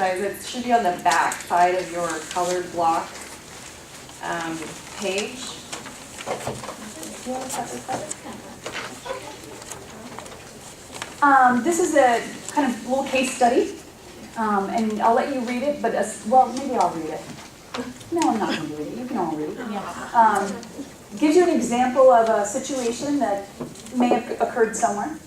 apologize. It should be on the back side of your colored block page. This is a kind of little case study, and I'll let you read it, but well, maybe I'll read it. No, I'm not going to read it. You can all read it. Gives you an example of a situation that may have occurred somewhere,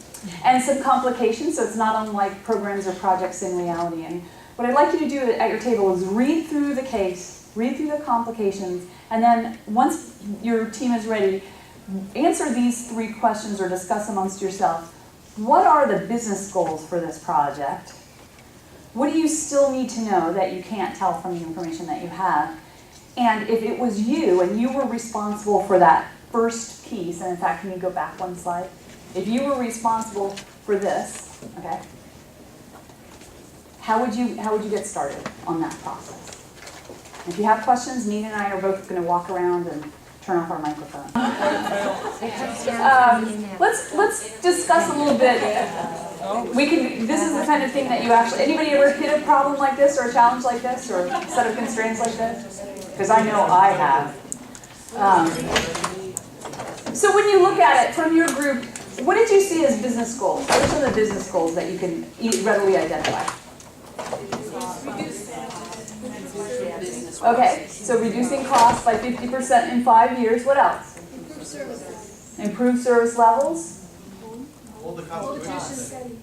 and some complications, so it's not unlike programs or projects in reality. And what I'd like you to do at your table is read through the case, read through the complications, and then once your team is ready, answer these 3 questions or discuss amongst yourself. What are the business goals for this project? What do you still need to know that you can't tell from the information that you have? And if it was you and you were responsible for that first piece, and in fact, can you go back 1 slide? If you were responsible for this, okay, how would you get started on that process? If you have questions, Nina and I are both going to walk around and turn off our microphone. Let's discuss a little bit. This is the kind of thing that you actually, anybody ever hit a problem like this or a challenge like this or a set of constraints like this? Because I know I have. So when you look at it from your group, what did you see as business goals? What are some of the business goals that you can readily identify? Okay, so reducing costs by 50% in 5 years. What else? Improve service. Improve service levels. Hold the cost of tuition steady.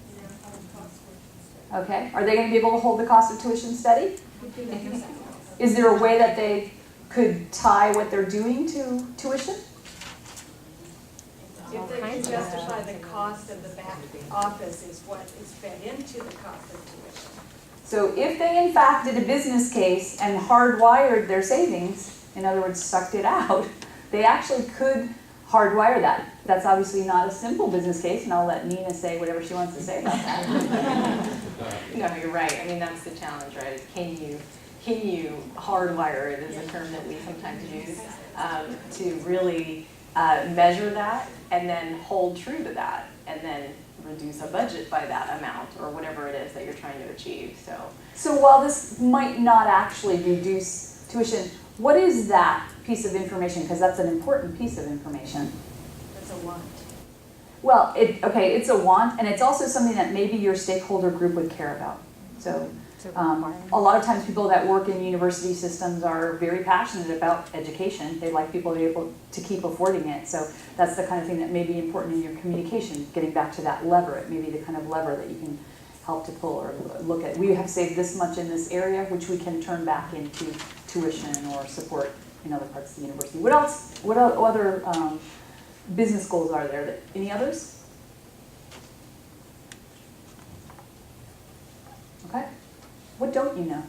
Okay, are they going to be able to hold the cost of tuition steady? Is there a way that they could tie what they're doing to tuition? If they can justify the cost of the back office is what is fed into the cost of tuition. So if they in fact did a business case and hardwired their savings, in other words, sucked it out, they actually could hardwire that. That's obviously not a simple business case, and I'll let Nina say whatever she wants to say about that. No, you're right. I mean, that's the challenge, right? Can you hardwire it is a term that we sometimes use to really measure that and then hold true to that and then reduce a budget by that amount or whatever it is that you're trying to achieve. So while this might not actually reduce tuition, what is that piece of information? Because that's an important piece of information. That's a want. Well, it's a want, and it's also something that maybe your stakeholder group would care about. So a lot of times people that work in university systems are very passionate about education. They like people to be able to keep affording it. So that's the kind of thing that may be important in your communication, getting back to that lever. It may be the kind of lever that you can help to pull or look at. We have saved this much in this area, which we can turn back into tuition or support in other parts of the university. What else? What other business goals are there? Any others? Okay. What don't you know?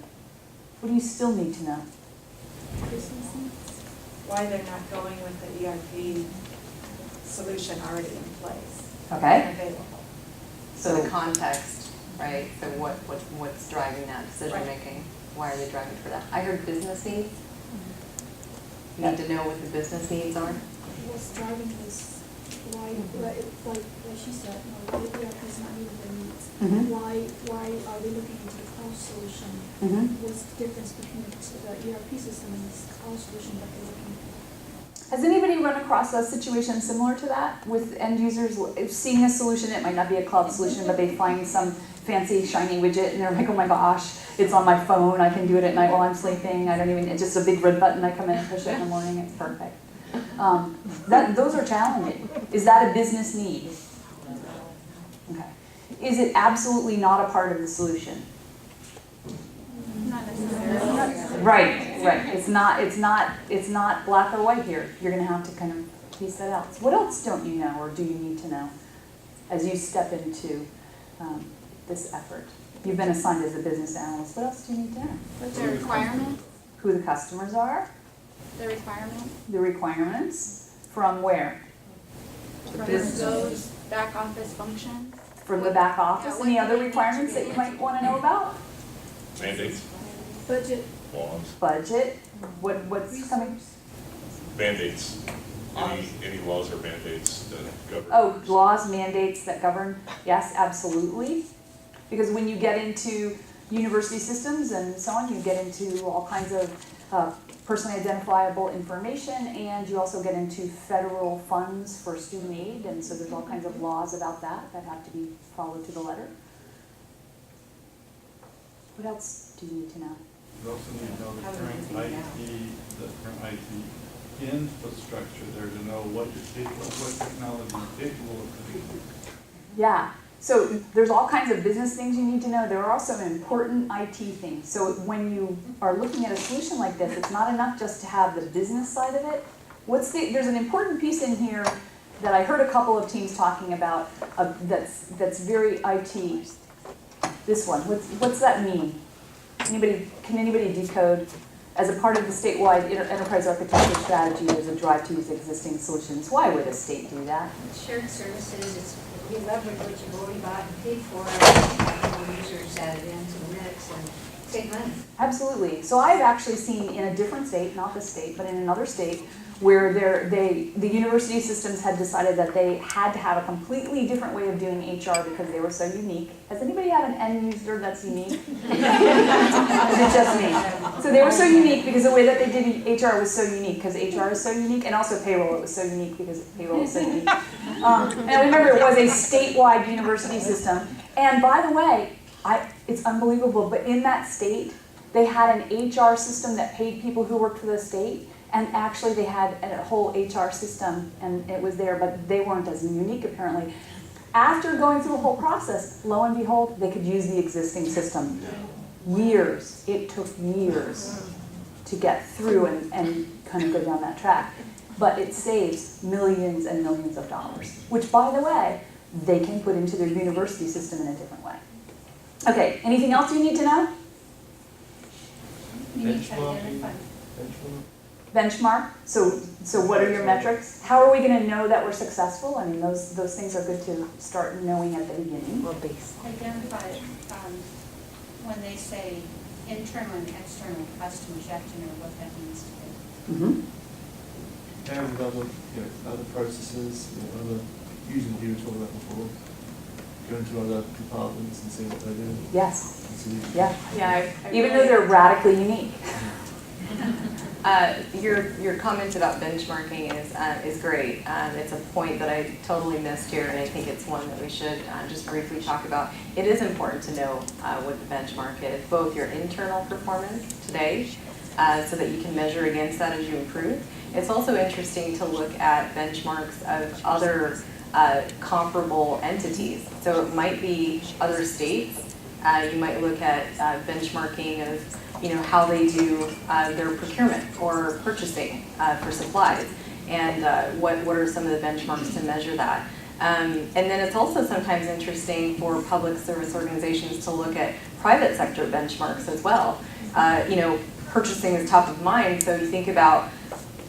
What do you still need to know? Why they're not going with the ERP solution already in place. Okay. Available. So the context, right? So what's driving that decision making? Why are they driving for that? I heard business needs. You need to know what the business needs are. What's driving this? Why, like she said, why ERP is not meeting their needs? Why are they looking into the cloud solution? What's the difference between the ERP system and this cloud solution that they're looking for? Has anybody run across a situation similar to that with end users seeing a solution? It might not be a cloud solution, but they find some fancy shiny widget and they're like, oh my gosh, it's on my phone. I can do it at night while I'm sleeping. It's just a big red button. I come in and push it in the morning. It's perfect. Those are challenging. Is that a business need? Okay. Is it absolutely not a part of the solution? Not necessarily. Right. It's not black or white here. You're going to have to kind of piece that out. So what else don't you know or do you need to know as you step into this effort? You've been assigned as a business analyst. What else do you need to know? What's their requirement? Who the customers are? The requirement? The requirements from where? From those back office functions? From the back office. Yeah, Any other requirements that you might want to know about? Mandates, Budget. laws, Budget. What's coming? mandates, any laws or mandates that govern. Oh, laws, mandates that govern. Yes, absolutely. Because when you get into university systems and so on. You get into all kinds of personally identifiable information, and you also get into federal funds for student aid, and so there's all kinds of laws about that have to be followed to the letter. What else do you need to know? You also need to know the current IT infrastructure there to know what you're capable of, what technology you're capable of doing. Yeah, so there's all kinds of business things you need to know. There are also important IT things. So when you are looking at a solution like this, it's not enough just to have the business side of it. There's an important piece in here that I heard a couple of teams talking about that's very IT. This one, what's that mean? Can anybody decode? As a part of the statewide enterprise architecture strategy, there's a drive to use existing solutions. Why would a state do that? Shared services, it's, you leverage what you've already bought and paid for, and more users added into the mix and save money. Absolutely. So I've actually seen in a different state, not this state, but in another state, where the university systems had decided that they had to have a completely different way of doing HR because they were so unique. Has anybody had an end user that's unique? Is it just me? So they were so unique because the way that they did HR was so unique because HR is so unique, and also payroll, it was so unique because payroll is so unique. And I remember it was a statewide university system. And by the way, it's unbelievable, but in that state, they had an HR system that paid people who worked for the state. And actually they had a whole HR system, and it was there, but they weren't as unique apparently. After going through a whole process, lo and behold, they could use the existing system. Years, it took years to get through and kind of go down that track. But it saves millions and millions of dollars, which by the way, they can put into their university system in a different way. Okay, anything else you need to know? You need to identify. Benchmark. So what are your metrics? How are we going to know that we're successful? I mean, those things are good to start knowing at the beginning. Identify, when they say internal and external customers, you have to know what that means to them. Mm-hmm. And other processes, other using you were talking about before. Go into other departments and see what they do. Yes. And see. Yeah. Yeah, Even though they're radically unique. Your comments about benchmarking is great. It's a point that I totally missed here, and I think it's one that we should just briefly talk about. It is important to know what the benchmark is, both your internal performance today, so that you can measure against that as you improve. It's also interesting to look at benchmarks of other comparable entities. So it might be other states. You might look at benchmarking of how they do their procurement or purchasing for supplies, and what are some of the benchmarks to measure that. And then it's also sometimes interesting for public service organizations to look at private sector benchmarks as well. Purchasing is top of mind, so you think about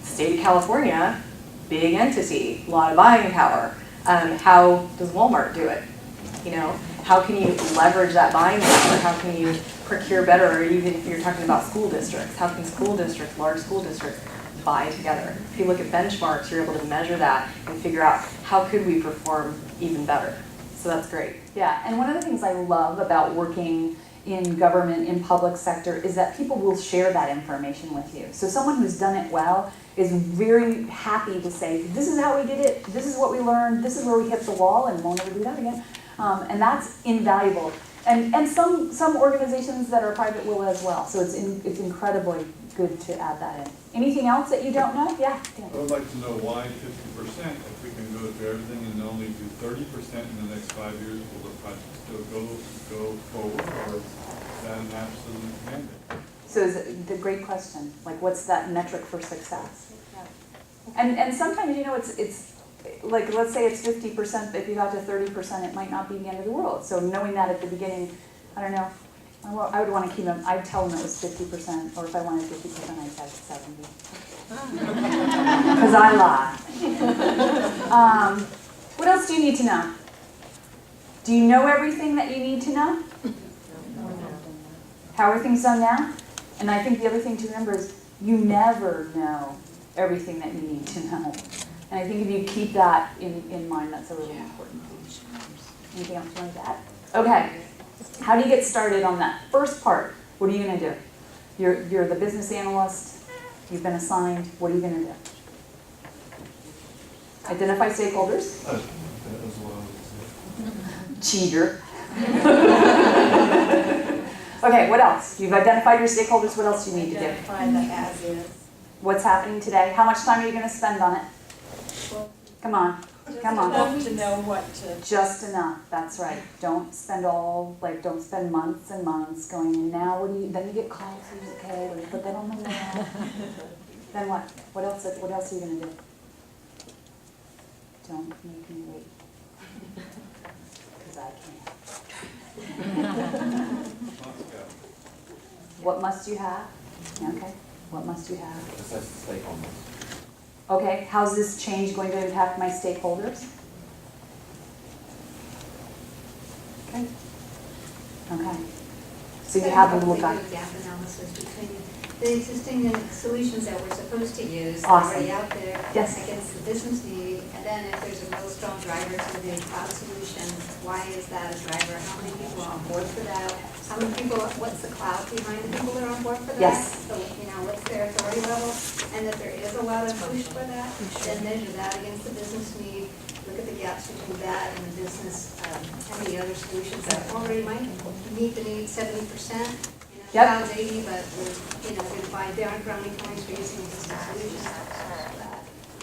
state of California, big entity, a lot of buying power. How does Walmart do it? How can you leverage that buying power? How can you procure better? Or even if you're talking about school districts, how can school districts, large school districts, buy together? If you look at benchmarks, you're able to measure that and figure out how could we perform even better. So that's great. Yeah, and one of the things I love about working in government, in public sector, is that people will share that information with you. So someone who's done it well is very happy to say, this is how we did it, this is what we learned, this is where we hit the wall, and we'll never do that again. And that's invaluable. And some organizations that are private will as well. So it's incredibly good to add that in. Anything else that you don't know? Yeah. I would like to know why 50%, if we can go through everything and only do 30% in the next 5 years, will the project still go forward, or is that an absolute mandate? So is the great question, like what's that metric for success? And sometimes, it's like, let's say it's 50%, but if you got to 30%, it might not be the end of the world. So knowing that at the beginning, I don't know, I would want to keep them, I'd tell them it was 50%, or if I wanted 50%, I'd have 70. Because I lie. What else do you need to know? Do you know everything that you need to know? How are things done now? And I think the other thing to remember is you never know everything that you need to know. And I think if you keep that in mind, that's a really important piece. Anything else you wanted to add? Okay, How do you get started on that first part? What are you going to do? You're the business analyst. You've been assigned. What are you going to do? Identify stakeholders. That was what I would say. Cheater. Okay, what else? You've identified your stakeholders. What else do you need to do? Identify the as-is. What's happening today? How much time are you going to spend on it? Well, Come on. just Come on. enough to know what to. Just enough, that's right. Don't spend don't spend months and months going, and now then you get calls, okay, we're gonna put that on the wall. Then what? What else are you gonna do? Don't make me wait. Because I can't. What must you have? Okay, what must you have? Assess the stakeholders. Okay, how's this change going to impact my stakeholders? Okay. Okay. So you have a little We guide. do gap analysis between the existing solutions that we're supposed to use, that are Awesome. already out there, Yes. against the business need, and then if there's a real strong driver to the cloud solution, why is that a driver? How many people are on board for that? How many people, what's the cloud behind the people that are on board for that? Yes. So, what's their authority level? And if there is a lot of push for that, then measure that against the business need, look at the gaps between that and the business, and the other solutions that already might meet the need 70%. Yep. Cloud's 80, but we're, going to buy down brownie points for using existing solutions.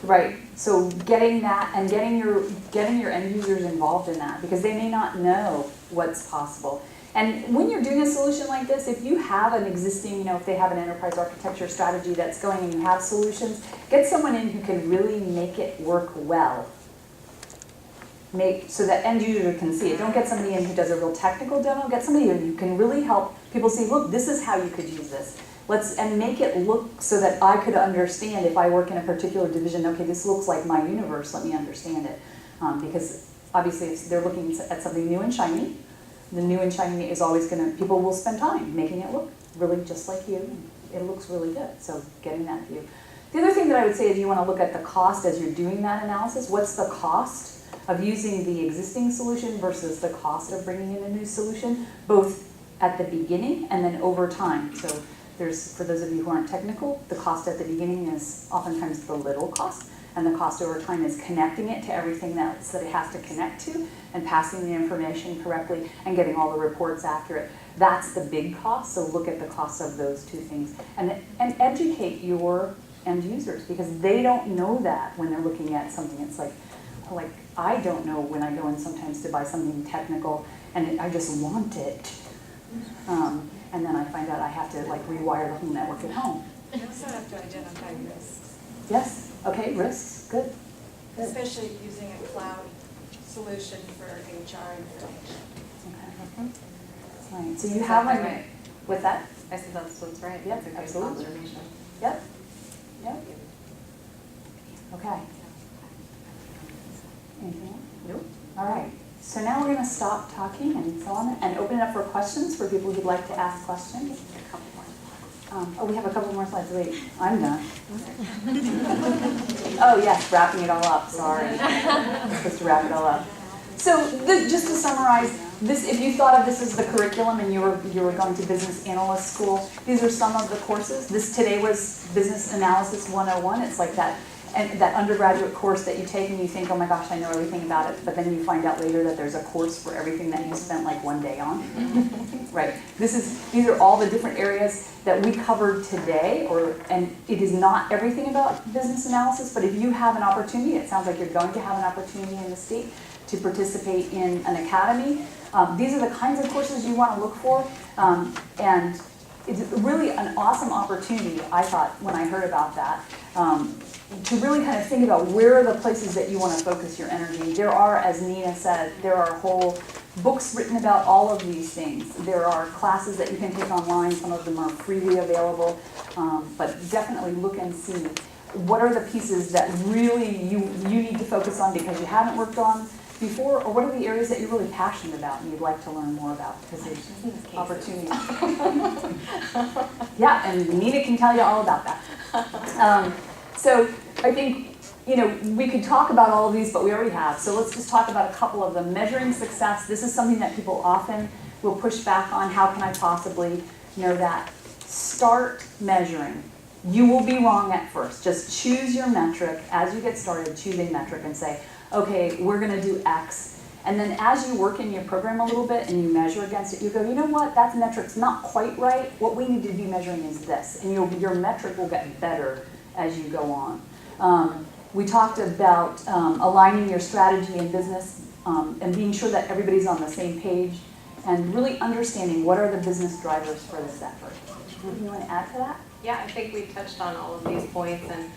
Right, so getting that and getting your end users involved in that, because they may not know what's possible. And when you're doing a solution like this, if you have an existing, if they have an enterprise architecture strategy that's going and you have solutions, get someone in who can really make it work well. So that end user can see it. Don't get somebody in who does a real technical demo. Get somebody in who can really help people see, look, this is how you could use this. And make it look so that I could understand if I work in a particular division, okay, this looks like my universe, let me understand it. Because obviously if they're looking at something new and shiny, the new and shiny is always people will spend time making it look really just like you. It looks really good, so getting that view. The other thing that I would say is you want to look at the cost as you're doing that analysis. What's the cost of using the existing solution versus the cost of bringing in a new solution, both at the beginning and then over time. So for those of you who aren't technical, the cost at the beginning is oftentimes the little cost, and the cost over time is connecting it to everything else that it has to connect to and passing the information correctly and getting all the reports accurate. That's the big cost, so look at the cost of those two things. And educate your end users, because they don't know that when they're looking at something. It's like I don't know when I go in sometimes to buy something technical and I just want it. And then I find out I have to rewire the whole network at home. You also have to identify risks, Yes, okay, risks, good. especially using a cloud solution for HR information. Okay. Right, so you have Exactly a, right. with that? I said that's what's right. Yeah, That's a good absolutely. observation. Yep, yep. Okay. Anything else? Nope. All right, so now we're going to stop talking and so on and open it up for questions for people who'd like to ask questions. A couple more. We have a couple more slides. Wait, I'm done. Oh, yes, wrapping it all up. Sorry. I'm supposed to wrap it all up. So just to summarize, if you thought of this as the curriculum and you were going to business analyst school, these are some of the courses. This today was Business Analysis 101. It's like that undergraduate course that you take and you think, oh my gosh, I know everything about it, but then you find out later that there's a course for everything that you spent one day on. Right. These are all the different areas that we covered today, and it is not everything about business analysis, but if you have an opportunity, it sounds like you're going to have an opportunity in the state to participate in an academy. These are the kinds of courses you want to look for, and it's really an awesome opportunity, I thought, when I heard about that, to really kind of think about where are the places that you want to focus your energy. There are, as Nina said, there are whole books written about all of these things. There are classes that you can take online. Some of them are freely available, but definitely look and see what are the pieces that really you need to focus on because you haven't worked on before, or what are the areas that you're really passionate about and you'd like to learn more about, because there's opportunities. Yeah, and Nina can tell you all about that. So I think, we could talk about all of these, but we already have. So let's just talk about a couple of them. Measuring success, this is something that people often We'll push back on how can I possibly know that. Start measuring. You will be wrong at first. Just choose your metric as you get started, choose a metric and say, okay, we're gonna do X. And then as you work in your program a little bit and you measure against it, you go, you know what, that metric's not quite right. What we need to be measuring is this. And your metric will get better as you go on. We talked about aligning your strategy and business and being sure that everybody's on the same page and really understanding what are the business drivers for this effort. You want to add to that? Yeah, I think we touched on all of these points, and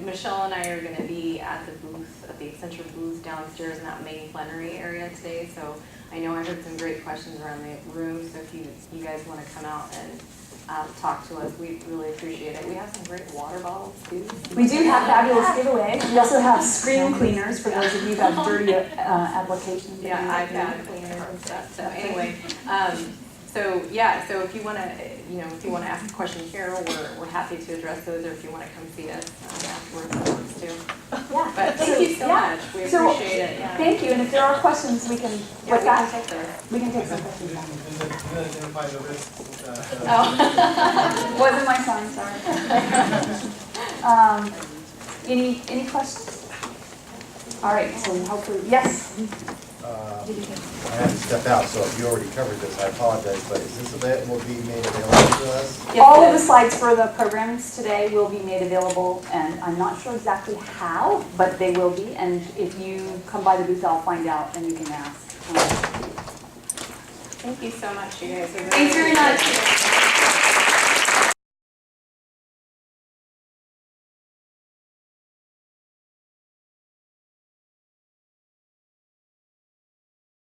Michelle and I are going to be at the booth, at the Accenture booth downstairs in that main plenary area today. So I know I heard some great questions around the room. So if you guys want to come out and talk to us, we really appreciate it. We have some great water bottles too. We do have fabulous giveaways. We also have screen cleaners for those of you who have dirty applications. Yeah, iPad cleaners and stuff. So anyway. So if you want to ask a question here, we're happy to address those, or if you want to come see us afterwards, that works too. Yeah. But thank you so much. We appreciate it. Yeah. Thank you. And if there are questions, we can. Yeah, What's that? take those. We can take some questions. Identify the risks. Oh. Wasn't my sign, sorry. Any questions? All right. So hopefully, yes. I had to step out, so if you already covered this, I apologize, but is this event will be made available to us? All of the slides for the programs today will be made available, and I'm not sure exactly how, but they will be. And if you come by the booth, I'll find out, and you can ask. Thank you so much, you guys. Thanks very much.